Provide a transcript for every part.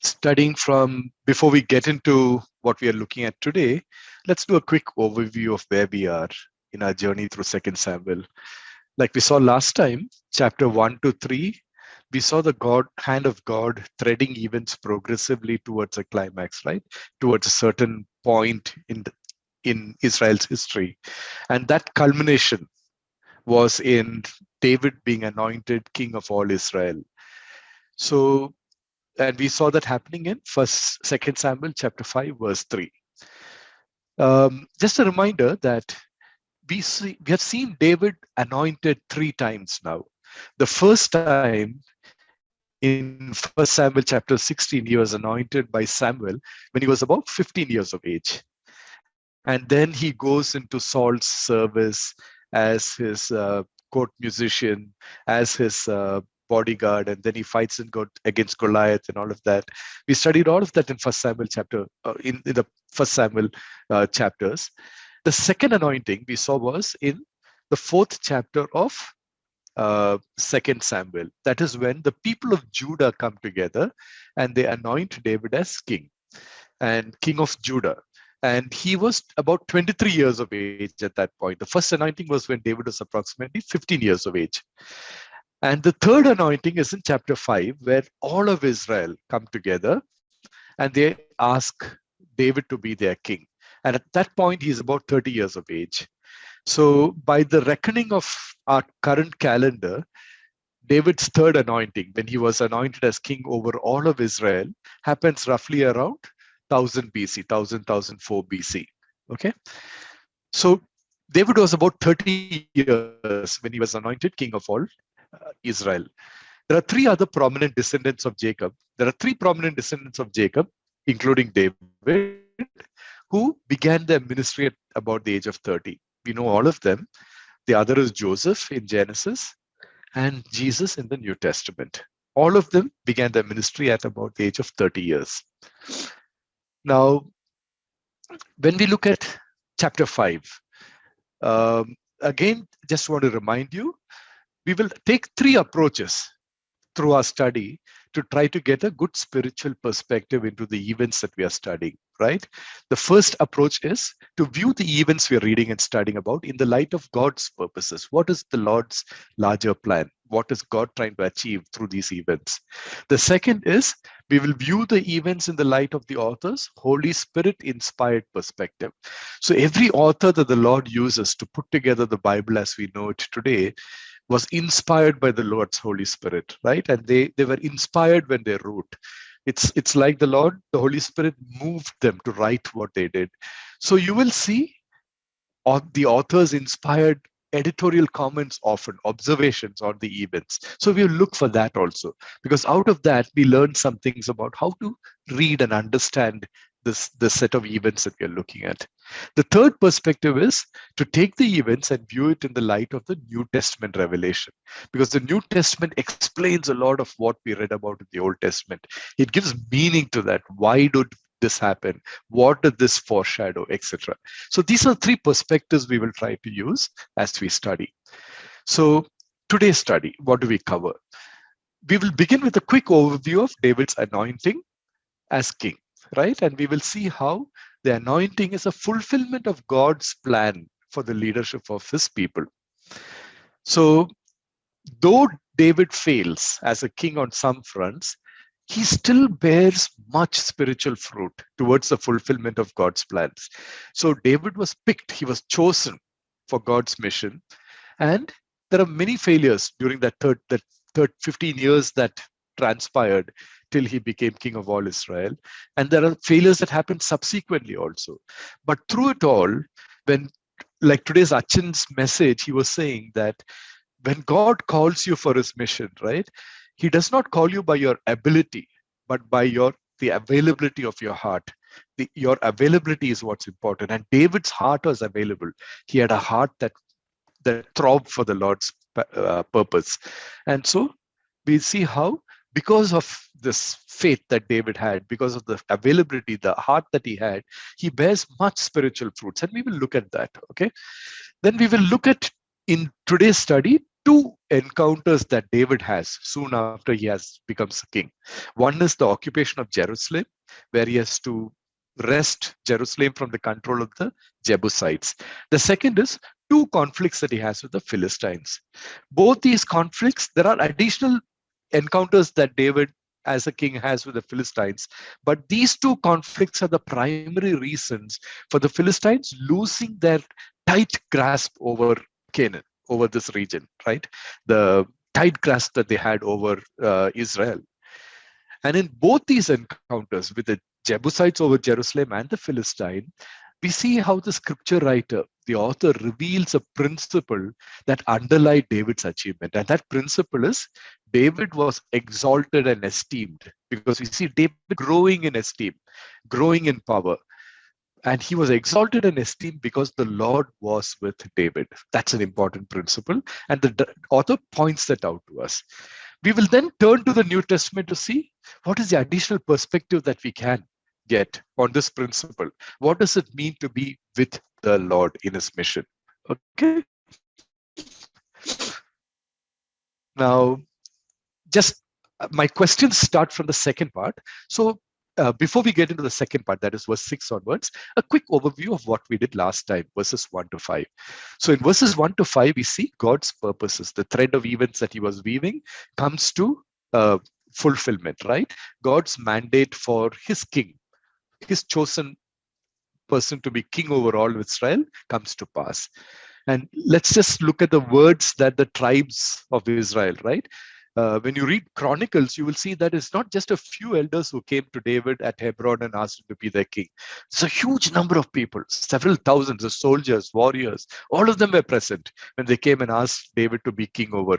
studying from, before we get into what we are looking at today, let's do a quick overview of where we are in our journey through 2 Samuel. Like we saw last time, chapter 1 to 3, we saw the hand of God threading events progressively towards a climax, right? Towards a certain point in Israel's history. And that culmination was in David being anointed king of all Israel. So, and we saw that happening in Second Samuel chapter 5, verse 3. Just a reminder that we have seen David anointed 3 times now. The first time in 1 Samuel chapter 16, he was anointed by Samuel when he was about 15 years of age. And then he goes into Saul's service as his court musician, as his bodyguard, and then he fights against Goliath and all of that. We studied all of that in First Samuel chapter, in the First Samuel chapters. The second anointing we saw was in the 4th chapter of Second Samuel. That is when the people of Judah come together and they anoint David as king and king of Judah. And he was about 23 years of age at that point. The first anointing was when David was approximately 15 years of age. And the third anointing is in chapter 5, where all of Israel come together and they ask David to be their king. And at that point, he's about 30 years of age. So by the reckoning of our current calendar, David's third anointing, when he was anointed as king over all of Israel, happens roughly around 1000 BC, 1004 BC. Okay. So David was about 30 years when he was anointed king of all Israel. There are 3 other prominent descendants of Jacob. There are 3 prominent descendants of Jacob, including David, who began their ministry at about the age of 30. We know all of them. The other is Joseph in Genesis and Jesus in the New Testament. All of them began their ministry at about the age of 30 years. Now, when we look at chapter 5, again, just want to remind you, we will take 3 approaches through our study to try to get a good spiritual perspective into the events that we are studying, right? The first approach is to view the events we are reading and studying about in the light of God's purposes. What is the Lord's larger plan? What is God trying to achieve through these events? The second is we will view the events in the light of the author's Holy Spirit inspired perspective. So every author that the Lord uses to put together the Bible as we know it today was inspired by the Lord's Holy Spirit, right? And they were inspired when they wrote. It's like the Holy Spirit moved them to write what they did. So you will see the authors inspired editorial comments, often observations on the events. So we look for that also, because out of that we learn some things about how to read and understand the set of events that we are looking at. The third perspective is to take the events and view it in the light of the New Testament revelation, because the New Testament explains a lot of what we read about in the Old Testament. It gives meaning to that. Why did this happen? What did this foreshadow, etc.? So these are 3 perspectives we will try to use as we study. So today's study, what do we cover? We will begin with a quick overview of David's anointing as king, right? And we will see how the anointing is a fulfillment of God's plan for the leadership of his people. So though David fails as a king on some fronts, he still bears much spiritual fruit towards the fulfillment of God's plans. So David was picked, he was chosen for God's mission. And there are many failures during that third 15 years that transpired till he became king of all Israel. And there are failures that happened subsequently also. But through it all, when, like today's Achin's message, he was saying that when God calls you for his mission, right, he does not call you by your ability, but by the availability of your heart. Your availability is what's important. And David's heart was available. He had a heart that throbbed for the Lord's purpose. And so we see how, because of this faith that David had, because of the availability, the heart that he had, he bears much spiritual fruits. And we will look at that, okay? Then we will look at, in today's study, two encounters that David has soon after he has becomes a king. One is the occupation of Jerusalem, where he has to wrest Jerusalem from the control of the Jebusites. The second is two conflicts that he has with the Philistines. Both these conflicts, there are additional encounters that David as a king has with the Philistines, but these two conflicts are the primary reasons for the Philistines losing their tight grasp over Canaan, over this region, right? The tight grasp that they had over Israel. And in both these encounters with the Jebusites over Jerusalem and the Philistine, we see how the scripture writer, the author, reveals a principle that underlies David's achievement. And that principle is David was exalted and esteemed, because we see David growing in esteem, growing in power. And he was exalted and esteemed because the Lord was with David. That's an important principle. And the author points that out to us. We will then turn to the New Testament to see what is the additional perspective that we can get on this principle. What does it mean to be with the Lord in his mission? Okay. Now, just my questions start from the second part. So before we get into the second part, that is verse 6 onwards, a quick overview of what we did last time, verses 1 to 5. So in verses 1 to 5, we see God's purposes. The thread of events that he was weaving comes to fulfillment, right? God's mandate for his king, his chosen person to be king over all of Israel, comes to pass. And let's just look at the words that the tribes of Israel, right? When you read Chronicles, you will see that it's not just a few elders who came to David at Hebron and asked him to be their king. It's a huge number of people, several thousands of soldiers, warriors, all of them were present when they came and asked David to be king over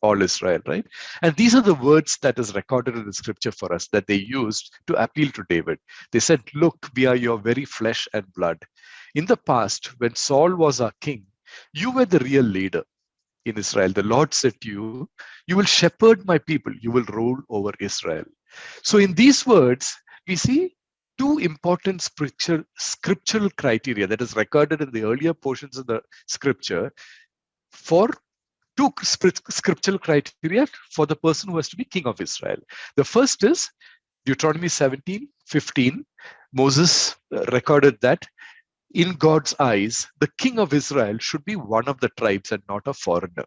all Israel, right? And these are the words that is recorded in the scripture for us that they used to appeal to David. They said, look, we are your very flesh and blood. In the past, when Saul was our king, you were the real leader in Israel. The Lord said to you, you will shepherd my people, you will rule over Israel. So in these words, we see two important scriptural criteria that is recorded in the earlier portions of the scripture for two scriptural criteria for the person who has to be king of Israel. The first is Deuteronomy 17:15. Moses recorded that in God's eyes, the king of Israel should be one of the tribes and not a foreigner.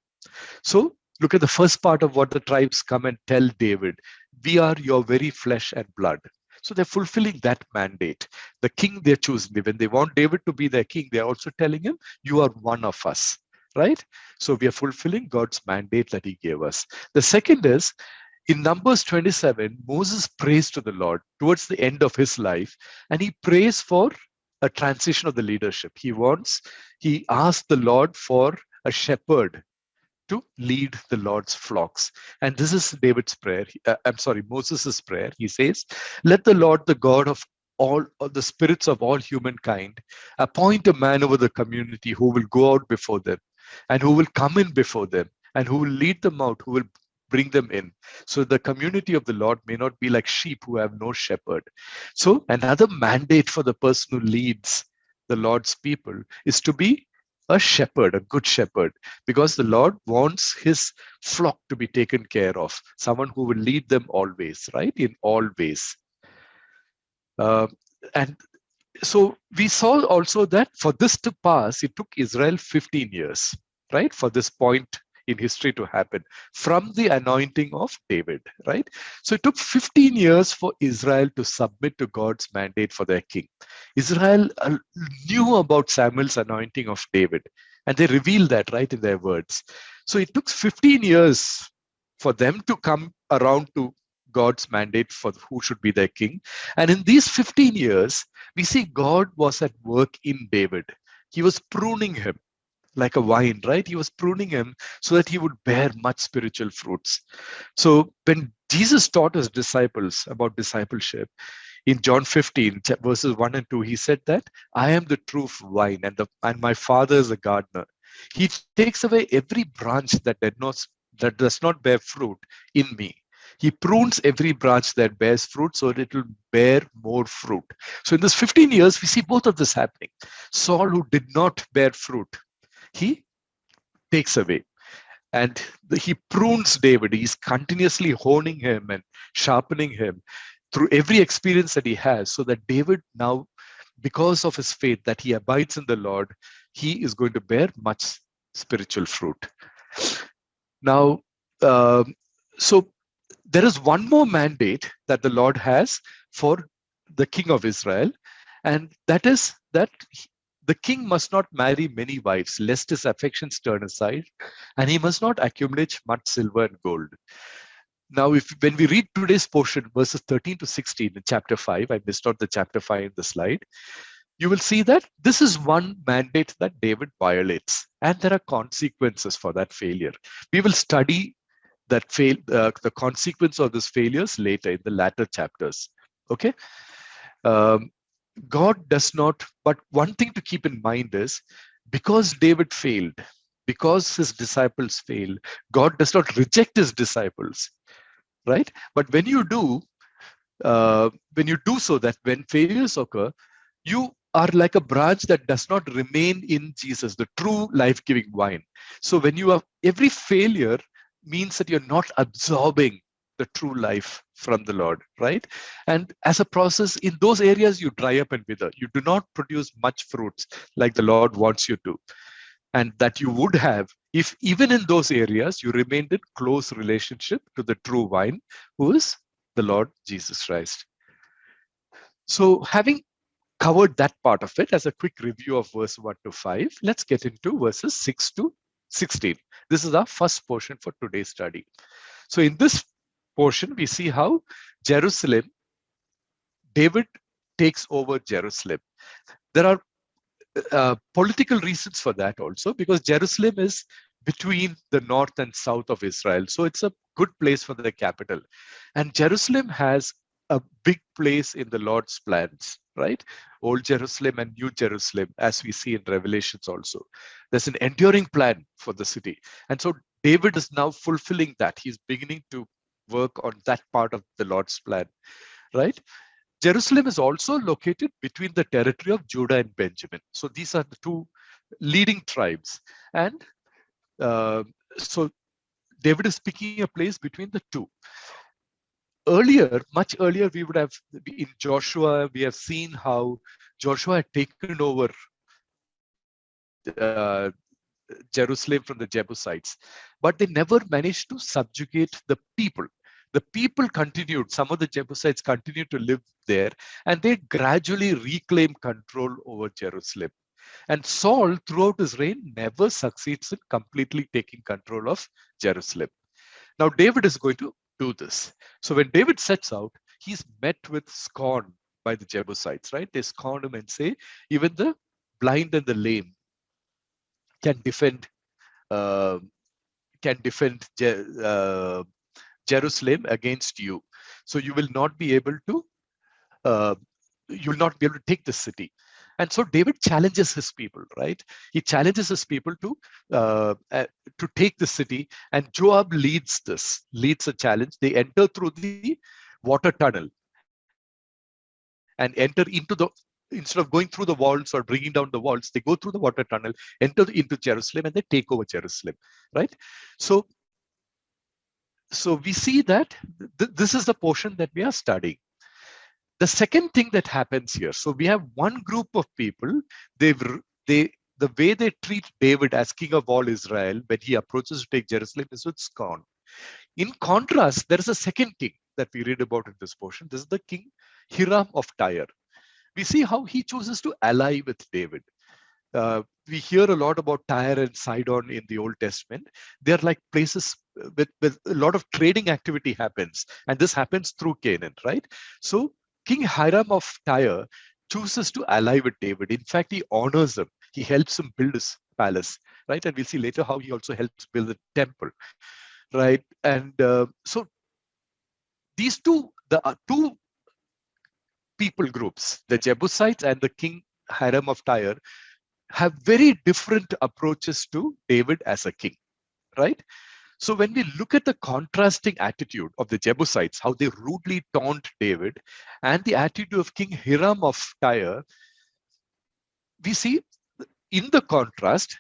So look at the first part of what the tribes come and tell David. We are your very flesh and blood. So they're fulfilling that mandate. The king they're choosing, when they want David to be their king, they're also telling him, you are one of us, right? So we are fulfilling God's mandate that he gave us. The second is, in Numbers 27, Moses prays to the Lord towards the end of his life, and he prays for a transition of the leadership. He asked the Lord for a shepherd to lead the Lord's flocks. And this is David's prayer. Moses' prayer. He says, let the Lord, the God of all the spirits of all humankind, appoint a man over the community who will go out before them and who will come in before them and who will lead them out, who will bring them in. So the community of the Lord may not be like sheep who have no shepherd. So another mandate for the person who leads the Lord's people is to be a shepherd, a good shepherd, because the Lord wants his flock to be taken care of, someone who will lead them always, right? In all ways. And so we saw also that for this to pass, it took Israel 15 years, right? For this point in history to happen from the anointing of David, right? So it took 15 years for Israel to submit to God's mandate for their king. Israel knew about Samuel's anointing of David, and they revealed that, right, in their words. So it took 15 years for them to come around to God's mandate for who should be their king. And in these 15 years, we see God was at work in David. He was pruning him like a vine, right? He was pruning him so that he would bear much spiritual fruits. So when Jesus taught his disciples about discipleship, in John 15, verses 1 and 2, he said that I am the true vine and my Father is a gardener. He takes away every branch that does not bear fruit in me. He prunes every branch that bears fruit so that it will bear more fruit. So in this 15 years, we see both of this happening. Saul, who did not bear fruit, he takes away. And he prunes David. He's continuously honing him and sharpening him through every experience that he has, so that David now, because of his faith that he abides in the Lord, he is going to bear much spiritual fruit. Now, so there is one more mandate that the Lord has for the king of Israel, and that is that the king must not marry many wives, lest his affections turn aside, and he must not accumulate much silver and gold. Now, when we read today's portion, verses 13 to 16 in chapter 5, I missed out the chapter 5 in the slide, you will see that this is one mandate that David violates, and there are consequences for that failure. We will study that the consequence of these failures later in the latter chapters. Okay, God does not. But one thing to keep in mind is, because David failed, because his disciples failed, God does not reject his disciples, right? But when you do so, that when failures occur, you are like a branch that does not remain in Jesus, the true life-giving vine. So when you have every failure means that you're not absorbing the true life from the Lord, right? And as a process, in those areas, you dry up and wither. You do not produce much fruits like the Lord wants you to, and that you would have if even in those areas you remained in close relationship to the true vine, who is the Lord Jesus Christ. So having covered that part of it as a quick review of verse 1 to 5, let's get into verses 6 to 16. This is our first portion for today's study. So in this portion, we see how Jerusalem, David takes over Jerusalem. There are political reasons for that also, because Jerusalem is between the north and south of Israel. So it's a good place for the capital. And Jerusalem has a big place in the Lord's plans, right? Old Jerusalem and New Jerusalem, as we see in Revelations also. There's an enduring plan for the city. And so David is now fulfilling that. He's beginning to work on that part of the Lord's plan, right? Jerusalem is also located between the territory of Judah and Benjamin. So these are the two leading tribes. And so David is picking a place between the two. Earlier, much earlier, we would have, in Joshua, we have seen how Joshua had taken over Jerusalem from the Jebusites, but they never managed to subjugate the people. The people continued, some of the Jebusites continued to live there, and they gradually reclaimed control over Jerusalem. And Saul, throughout his reign, never succeeds in completely taking control of Jerusalem. Now, David is going to do this. So when David sets out, he's met with scorn by the Jebusites, right? They scorn him and say, even the blind and the lame can defend Jerusalem against you. So you will not be able to take the city. And so David challenges his people, right? He challenges his people to take the city, and Joab leads a challenge. They enter through the water tunnel and enter into the, instead of going through the walls or bringing down the walls, they go through the water tunnel, enter into Jerusalem, and they take over Jerusalem, right? So we see that this is the portion that we are studying. The second thing that happens here, so we have one group of people, the way they treat David as king of all Israel when he approaches to take Jerusalem is with scorn. In contrast, there is a second king that we read about in this portion. This is the king Hiram of Tyre. We see how he chooses to ally with David. We hear a lot about Tyre and Sidon in the Old Testament. They're like places with a lot of trading activity happens, and this happens through Canaan, right? So King Hiram of Tyre chooses to ally with David. In fact, he honors him. He helps him build his palace, right? And we'll see later how he also helps build the temple, right? And so these two people groups, the Jebusites and the King Hiram of Tyre, have very different approaches to David as a king, right? So when we look at the contrasting attitude of the Jebusites, how they rudely taunt David, and the attitude of King Hiram of Tyre, we see in the contrast,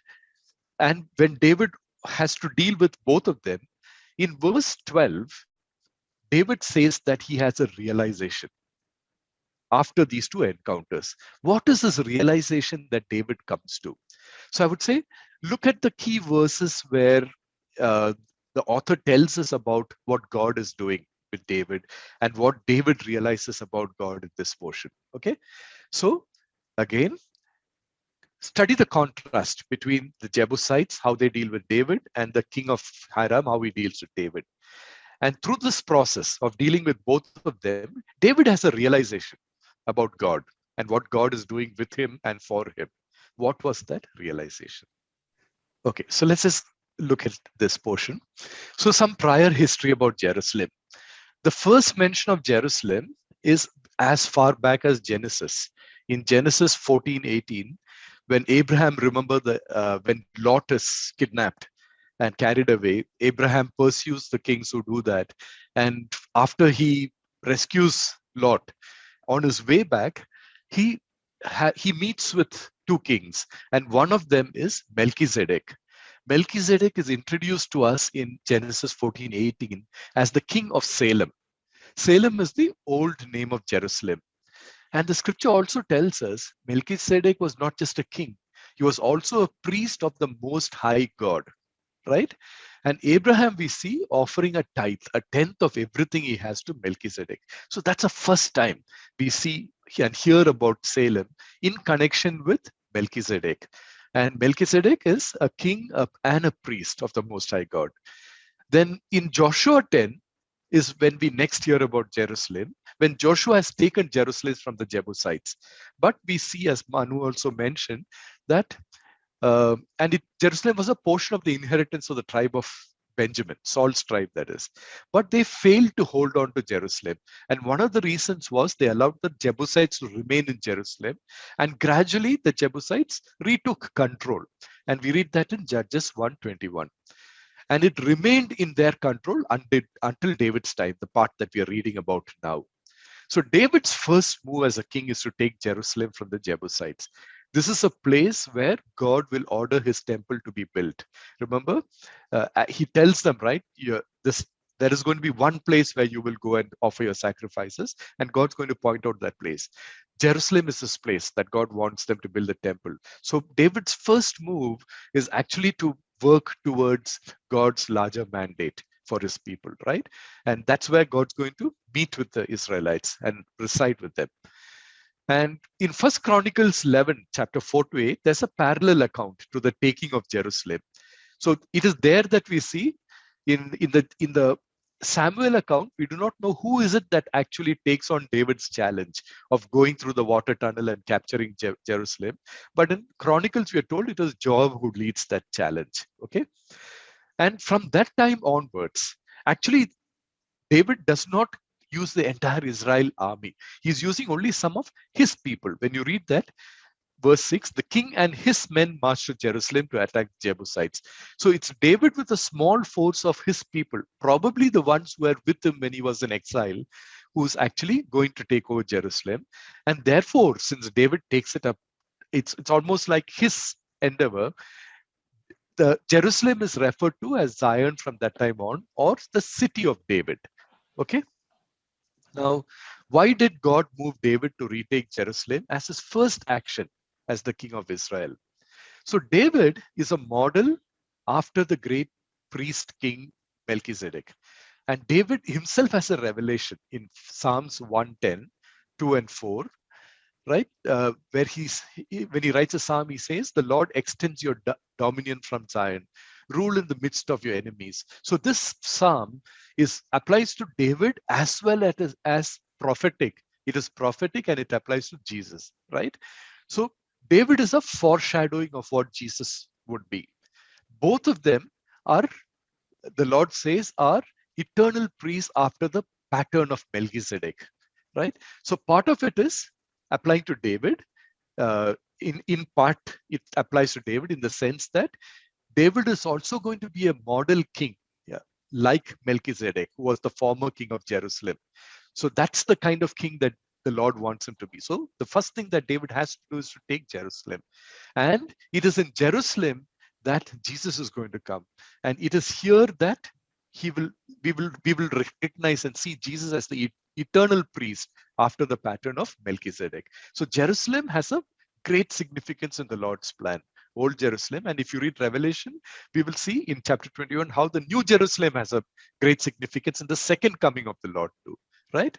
and when David has to deal with both of them. In verse 12, David says that he has a realization after these two encounters. What is this realization that David comes to? So I would say, look at the key verses where uh, the author tells us about what God is doing with David and what David realizes about God in this portion. Okay, so again, study the contrast between the Jebusites, how they deal with David, and the king of Hiram, how he deals with David. And through this process of dealing with both of them, David has a realization about God and what God is doing with him and for him. What was that realization? Okay, so let's just look at this portion. So, some prior history about Jerusalem. The first mention of Jerusalem is as far back as Genesis. In Genesis 14:18, when Abraham, remember when Lot is kidnapped and carried away, Abraham pursues the kings who do that. And after he rescues Lot, on his way back, he he meets with two kings, and one of them is Melchizedek. Melchizedek is introduced to us in Genesis 14:18 as the king of Salem. Salem is the old name of Jerusalem. And the scripture also tells us Melchizedek was not just a king, he was also a priest of the Most High God, right? And Abraham, we see offering a tithe, a tenth of everything he has to Melchizedek. So that's the first time we see and hear about Salem in connection with Melchizedek. And Melchizedek is a king and a priest of the Most High God. Then in Joshua 10 is when we next hear about Jerusalem, when Joshua has taken Jerusalem from the Jebusites. But we see, as Manu also mentioned, that Jerusalem was a portion of the inheritance of the tribe of Benjamin, Saul's tribe, that is. But they failed to hold on to Jerusalem. And one of the reasons was they allowed the Jebusites to remain in Jerusalem. And gradually, the Jebusites retook control. And we read that in Judges 1:21. And it remained in their control until David's time, the part that we are reading about now. So David's first move as a king is to take Jerusalem from the Jebusites. This is a place where God will order his temple to be built. Remember, he tells them, right, there is going to be one place where you will go and offer your sacrifices, and God's going to point out that place. Jerusalem is this place that God wants them to build a temple. So David's first move is actually to work towards God's larger mandate for his people, right? And that's where God's going to meet with the Israelites and reside with them. And in First Chronicles 11, chapter 4 to 8, there's a parallel account to the taking of Jerusalem. So it is there that we see in the Samuel account, we do not know who is it that actually takes on David's challenge of going through the water tunnel and capturing Jerusalem. But in Chronicles, we are told it was Joab who leads that challenge. Okay. And from that time onwards, actually, David does not use the entire Israel army. He's using only some of his people. When you read that, verse 6, the king and his men marched to Jerusalem to attack Jebusites. So it's David with a small force of his people, probably the ones who were with him when he was in exile, who's actually going to take over Jerusalem. And therefore, since David takes it up, it's almost like his endeavor. The Jerusalem is referred to as Zion from that time on, or the city of David. Okay. Now, why did God move David to retake Jerusalem as his first action as the king of Israel? So David is a model after the great priest king Melchizedek. And David himself has a revelation in Psalms 110, 2 and 4, right? Where when he writes a psalm, he says, the Lord extends your dominion from Zion, rule in the midst of your enemies. So this psalm applies to David as well as prophetic. It is prophetic and it applies to Jesus, right? So David is a foreshadowing of what Jesus would be. Both of them are, the Lord says, are eternal priests after the pattern of Melchizedek, right? So part of it is applying to David. In part, it applies to David in the sense that David is also going to be a model king, yeah, like Melchizedek, who was the former king of Jerusalem. So that's the kind of king that the Lord wants him to be. So the first thing that David has to do is to take Jerusalem. And it is in Jerusalem that Jesus is going to come. And it is here that he will we will recognize and see Jesus as the eternal priest after the pattern of Melchizedek. So Jerusalem has a great significance in the Lord's plan, Old Jerusalem. And if you read Revelation, we will see in chapter 21 how the New Jerusalem has a great significance in the second coming of the Lord too, right?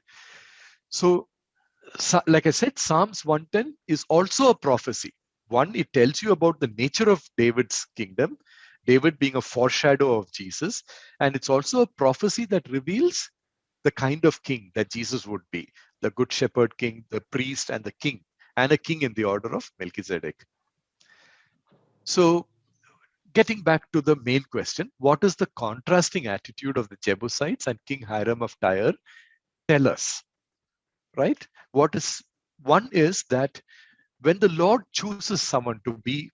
So like I said, Psalms 110 is also a prophecy. One, it tells you about the nature of David's kingdom, David being a foreshadow of Jesus. And it's also a prophecy that reveals the kind of king that Jesus would be, the good shepherd king, the priest, and the king, and a king in the order of Melchizedek. So getting back to the main question, what is the contrasting attitude of the Jebusites and King Hiram of Tyre tell us, right? One is that when the Lord chooses someone to be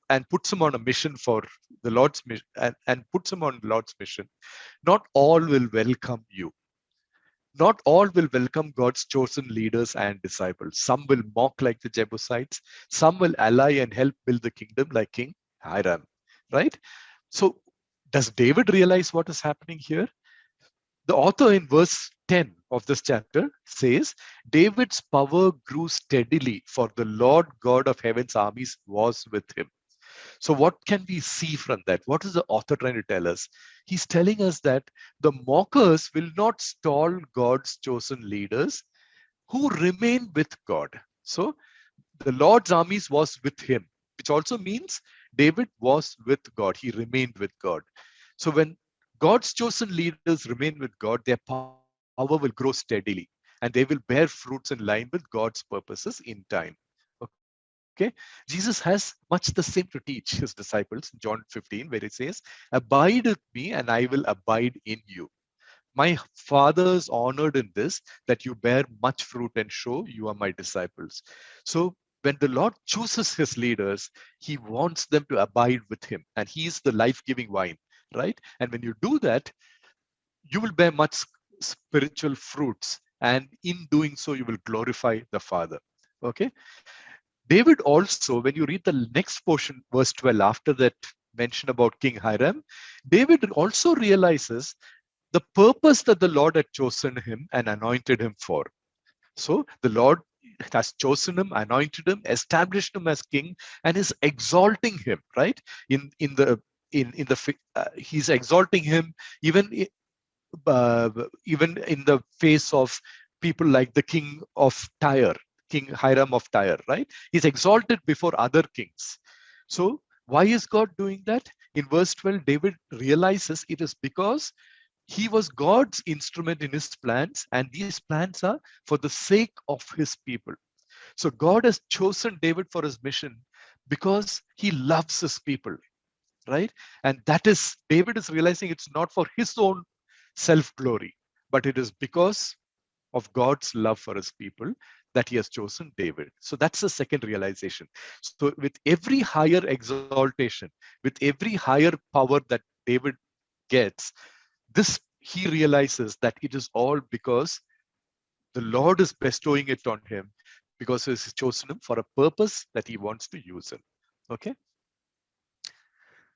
and puts him on a mission for the Lord's mission and puts him on the Lord's mission, not all will welcome you. Not all will welcome God's chosen leaders and disciples. Some will mock like the Jebusites. Some will ally and help build the kingdom like King Hiram, right? So does David realize what is happening here? The author in verse 10 of this chapter says, David's power grew steadily, for the Lord God of heaven's armies was with him. So what can we see from that? What is the author trying to tell us? He's telling us that the mockers will not stall God's chosen leaders who remain with God. So the Lord's armies was with him, which also means David was with God. He remained with God. So when God's chosen leaders remain with God, their power will grow steadily and they will bear fruits in line with God's purposes in time. Okay. Jesus has much the same to teach his disciples in John 15, where he says, Abide with me and I will abide in you. My Father is honored in this, that you bear much fruit and show you are my disciples. So when the Lord chooses his leaders, he wants them to abide with him, and he is the life-giving wine, right? And when you do that, you will bear much spiritual fruits, and in doing so, you will glorify the Father. Okay. David also, when you read the next portion, verse 12, after that mention about King Hiram, David also realizes the purpose that the Lord had chosen him and anointed him for. So the Lord has chosen him, anointed him, established him as king, and is exalting him. Right he's exalting him even in the face of people like the king of Tyre, King Hiram of Tyre. Right, he's exalted before other kings. So why is God doing that? In verse 12, David realizes it is because he was God's instrument in his plans, and these plans are for the sake of his people. So God has chosen David for his mission because he loves his people, right? And that is, David is realizing it's not for his own self-glory, but it is because of God's love for his people that he has chosen David. So that's the second realization. So with every higher exaltation, with every higher power that David gets, this he realizes that it is all because the Lord is bestowing it on him, because he has chosen him for a purpose that he wants to use him. Okay.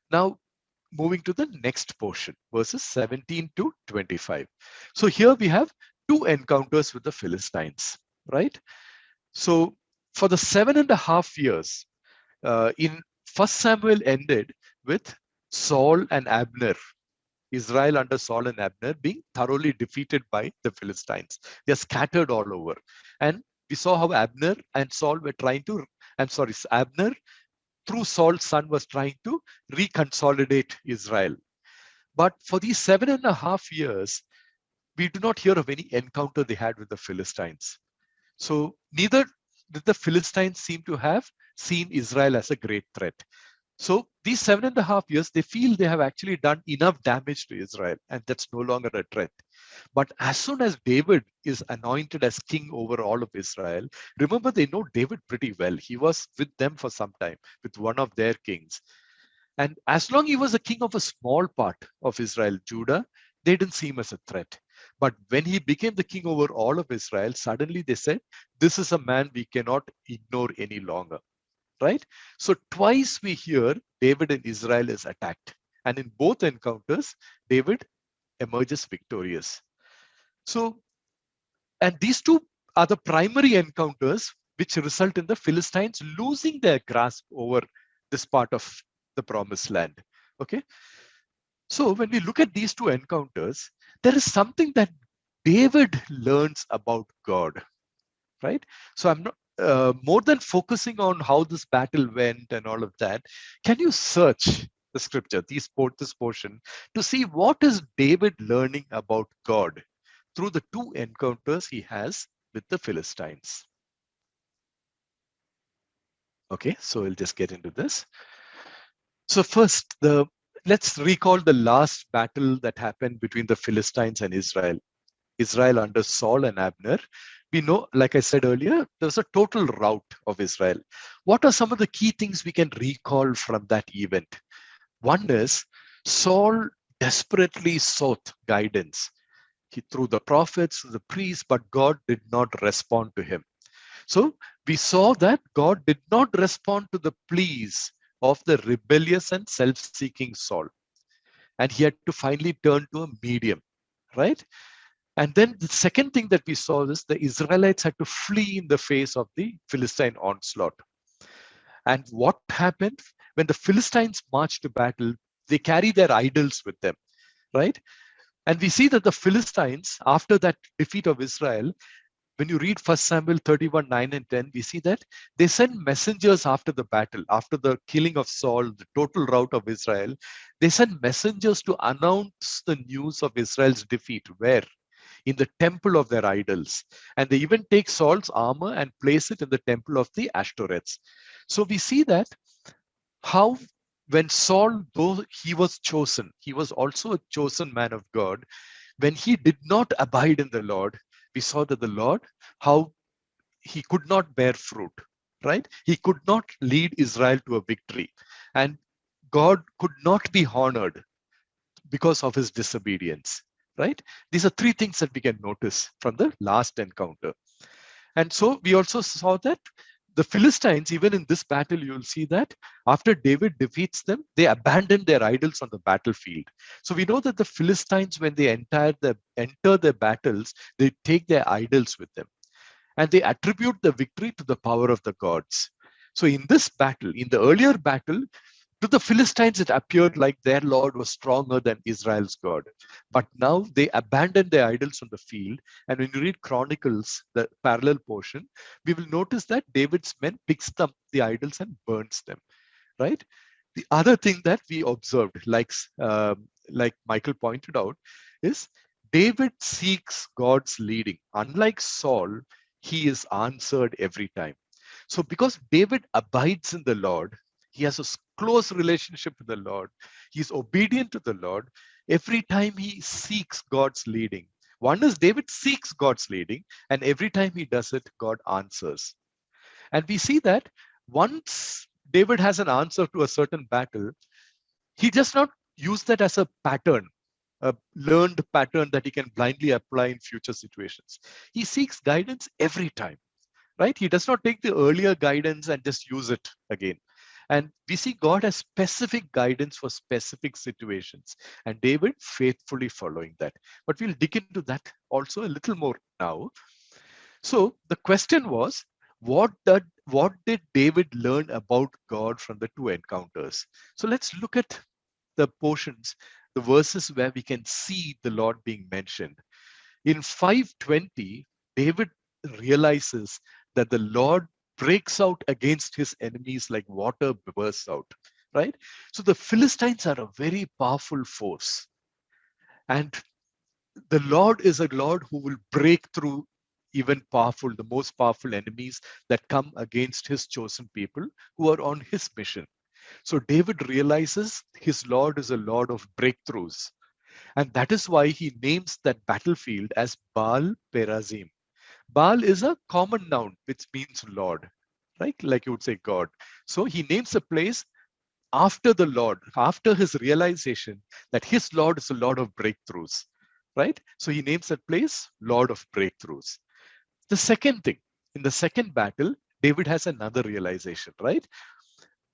Now, moving to the next portion, verses 17 to 25. So here we have two encounters with the Philistines, right? So for the 7.5 years, in First Samuel ended with Saul and Abner, Israel under Saul and Abner being thoroughly defeated by the Philistines. They're scattered all over. And we saw how Abner and Saul were trying to, Abner through Saul's son was trying to reconsolidate Israel. But for these 7.5 years, we do not hear of any encounter they had with the Philistines. So neither did the Philistines seem to have seen Israel as a great threat. So these 7.5 years, they feel they have actually done enough damage to Israel, and that's no longer a threat. But as soon as David is anointed as king over all of Israel, remember, they know David pretty well. He was with them for some time, with one of their kings. And as long he was a king of a small part of Israel, Judah, they didn't see him as a threat. But when he became the king over all of Israel, suddenly they said, this is a man we cannot ignore any longer. right? So twice we hear David and Israel is attacked. And in both encounters, David emerges victorious. So, and these two are the primary encounters which result in the Philistines losing their grasp over this part of the promised land. Okay. So when we look at these two encounters, there is something that David learns about God, right? So I'm not more than focusing on how this battle went and all of that. Can you search the scripture, this portion, to see what is David learning about God through the two encounters he has with the Philistines? Okay, so we'll just get into this. So first, let's recall the last battle that happened between the Philistines and Israel. Israel under Saul and Abner. We know, like I said earlier, there was a total rout of Israel. What are some of the key things we can recall from that event? One is Saul desperately sought guidance through the prophets, the priests, but God did not respond to him. So we saw that God did not respond to the pleas of the rebellious and self-seeking Saul. And he had to finally turn to a medium, right? And then the second thing that we saw is the Israelites had to flee in the face of the Philistine onslaught. And what happened when the Philistines marched to battle? They carry their idols with them, right? And we see that the Philistines, after that defeat of Israel, when you read 1 Samuel 31, 9 and 10, we see that they send messengers after the battle, after the killing of Saul, the total rout of Israel. They send messengers to announce the news of Israel's defeat. Where? In the temple of their idols. And they even take Saul's armor and place it in the temple of the Ashtoreths. So we see that how when Saul, though he was chosen, he was also a chosen man of God. When he did not abide in the Lord, we saw that the Lord, how he could not bear fruit, right? He could not lead Israel to a victory. And God could not be honored because of his disobedience, right? These are three things that we can notice from the last encounter. And so we also saw that the Philistines, even in this battle, you'll see that after David defeats them, they abandon their idols on the battlefield. So we know that the Philistines, when they enter their battles, they take their idols with them. And they attribute the victory to the power of the gods. So in this battle, in the earlier battle, to the Philistines, it appeared like their Lord was stronger than Israel's God. But now they abandoned their idols on the field. And when you read Chronicles, the parallel portion, we will notice that David's men picks up the idols and burns them, right? The other thing that we observed, like Michael pointed out, is David seeks God's leading. Unlike Saul, he is answered every time. So because David abides in the Lord, he has a close relationship with the Lord. He's obedient to the Lord. Every time he seeks God's leading. One is David seeks God's leading, and every time he does it, God answers. And we see that once David has an answer to a certain battle, he does not use that as a pattern, a learned pattern that he can blindly apply in future situations. He seeks guidance every time, right? He does not take the earlier guidance and just use it again. And we see God has specific guidance for specific situations, and David faithfully following that. But we'll dig into that also a little more now. So the question was, what did David learn about God from the two encounters? So let's look at the portions, the verses where we can see the Lord being mentioned. In 5:20, David realizes that the Lord breaks out against his enemies like water bursts out, right? So the Philistines are a very powerful force. And the Lord is a Lord who will break through even powerful, the most powerful enemies that come against his chosen people who are on his mission. So David realizes his Lord is a Lord of breakthroughs. And that is why he names that battlefield as Baal Perazim. Baal is a common noun, which means Lord, right? Like you would say God. So he names a place after the Lord, after his realization that his Lord is a Lord of breakthroughs, right? So he names that place Lord of breakthroughs. The second thing, in the second battle, David has another realization, right?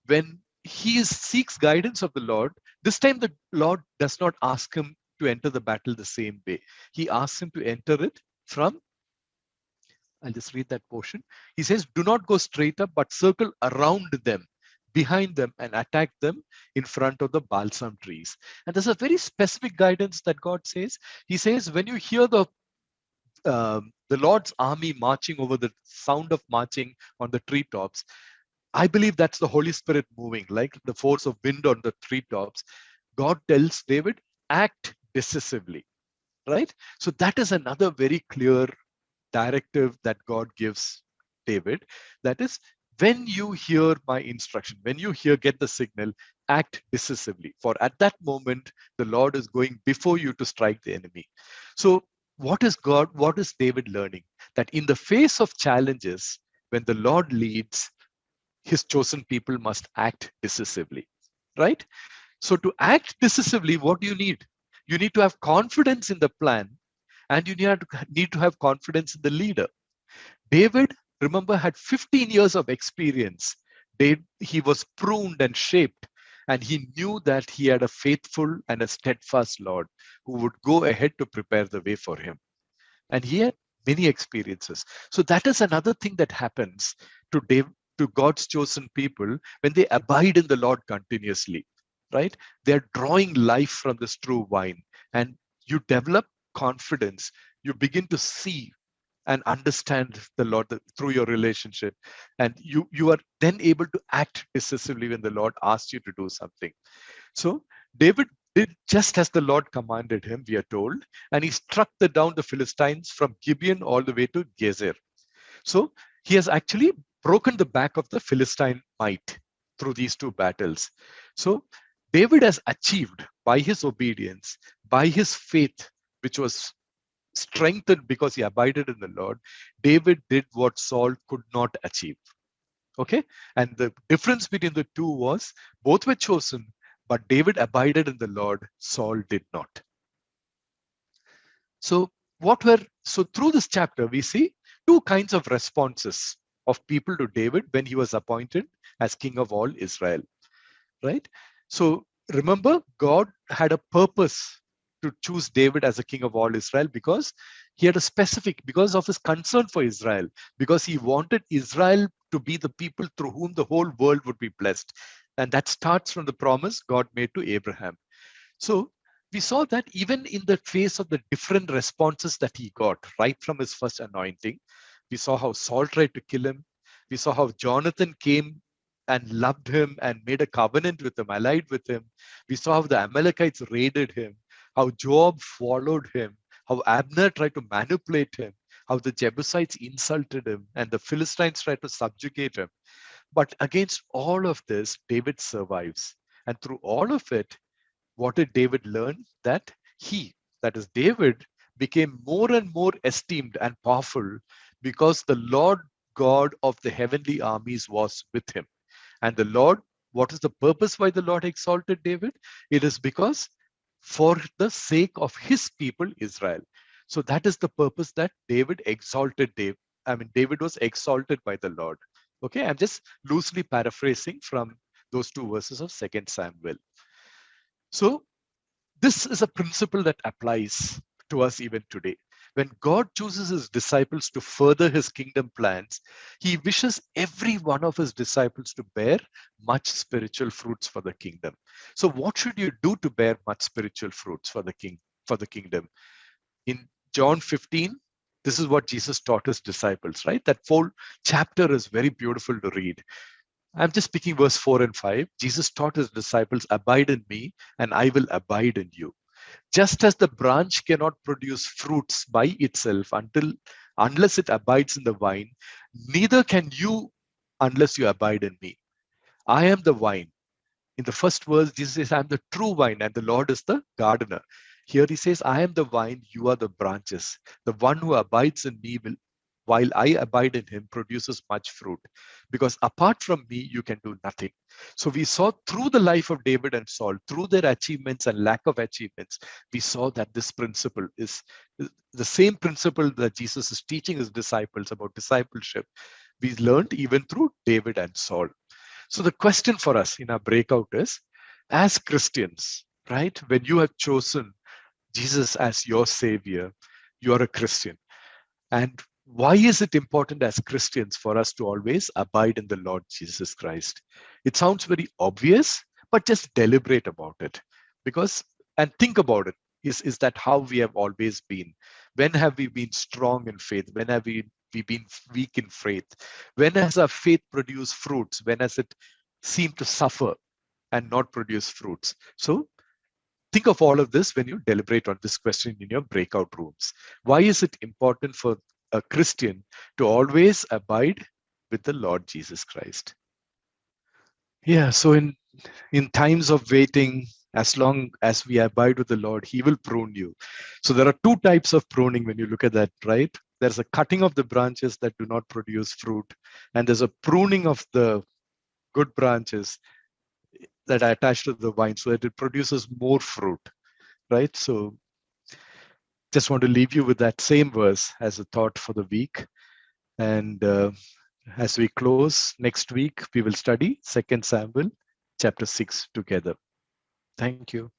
When he seeks guidance of the Lord, this time the Lord does not ask him to enter the battle the same way. He asks him to enter it from, I'll just read that portion. He says, do not go straight up, but circle around them, behind them, and attack them in front of the balsam trees. And there's a very specific guidance that God says. He says, when you hear the Lord's army marching over, the sound of marching on the treetops, I believe that's the Holy Spirit moving, like the force of wind on the treetops. God tells David, act decisively, right? So that is another very clear directive that God gives David. That is, when you hear my instruction, when you get the signal, act decisively. For at that moment, the Lord is going before you to strike the enemy. So what is David learning? That in the face of challenges, when the Lord leads, his chosen people must act decisively, right? So to act decisively, what do you need? You need to have confidence in the plan, and you need to have confidence in the leader. David, remember, had 15 years of experience. He was pruned and shaped, and he knew that he had a faithful and a steadfast Lord who would go ahead to prepare the way for him. And he had many experiences. So that is another thing that happens to God's chosen people when they abide in the Lord continuously, right? They're drawing life from this true vine, and you develop confidence. You begin to see and understand the Lord through your relationship, and you are then able to act decisively when the Lord asks you to do something. So David did just as the Lord commanded him, we are told, and he struck down the Philistines from Gibeon all the way to Gezer. So he has actually broken the back of the Philistine might through these two battles. So David has achieved by his obedience, by his faith, which was strengthened because he abided in the Lord. David did what Saul could not achieve. Okay, and the difference between the two was both were chosen, but David abided in the Lord, Saul did not. So through this chapter, we see two kinds of responses of people to David when he was appointed as king of all Israel, right? So remember, God had a purpose to choose David as a king of all Israel because he had because of his concern for Israel, because he wanted Israel to be the people through whom the whole world would be blessed. And that starts from the promise God made to Abraham. So we saw that even in the face of the different responses that he got right from his first anointing, we saw how Saul tried to kill him. We saw how Jonathan came and loved him and made a covenant with him, allied with him. We saw how the Amalekites raided him, how Joab followed him, how Abner tried to manipulate him, how the Jebusites insulted him, and the Philistines tried to subjugate him. But against all of this, David survives. And through all of it, what did David learn? That that is David, became more and more esteemed and powerful because the Lord God of the heavenly armies was with him. And the Lord, what is the purpose why the Lord exalted David? It is because for the sake of his people, Israel. So that is the purpose that David exalted David. I mean, David was exalted by the Lord. Okay, I'm just loosely paraphrasing from those two verses of 2 Samuel. So this is a principle that applies to us even today. When God chooses his disciples to further his kingdom plans, he wishes every one of his disciples to bear much spiritual fruits for the kingdom. So what should you do to bear much spiritual fruits for the kingdom? In John 15, this is what Jesus taught his disciples, right? That whole chapter is very beautiful to read. I'm just picking verse 4 and 5. Jesus taught his disciples, abide in me, and I will abide in you. Just as the branch cannot produce fruits by itself unless it abides in the vine, neither can you unless you abide in me. I am the vine. In the first verse, Jesus says, I am the true vine, and the Lord is the gardener. Here he says, I am the vine, you are the branches. The one who abides in me will, while I abide in him, produces much fruit. Because apart from me, you can do nothing. So we saw through the life of David and Saul, through their achievements and lack of achievements, we saw that this principle is the same principle that Jesus is teaching his disciples about discipleship. We learned even through David and Saul. So the question for us in our breakout is, as Christians, right, when you have chosen Jesus as your savior, you are a Christian. And why is it important as Christians for us to always abide in the Lord Jesus Christ? It sounds very obvious, but just deliberate about it. Because, and think about it, is that how we have always been? When have we been strong in faith? When have we been weak in faith? When has our faith produced fruits? When has it seemed to suffer and not produce fruits? So think of all of this when you deliberate on this question in your breakout rooms. Why is it important for a Christian to always abide with the Lord Jesus Christ? Yeah, so in times of waiting, as long as we abide with the Lord, He will prune you. So there are two types of pruning when you look at that, right? There's a cutting of the branches that do not produce fruit, and there's a pruning of the good branches that are attached to the vine so that it produces more fruit, right? So just want to leave you with that same verse as a thought for the week. And as we close next week, we will study 2 Samuel chapter 6 together. Thank you.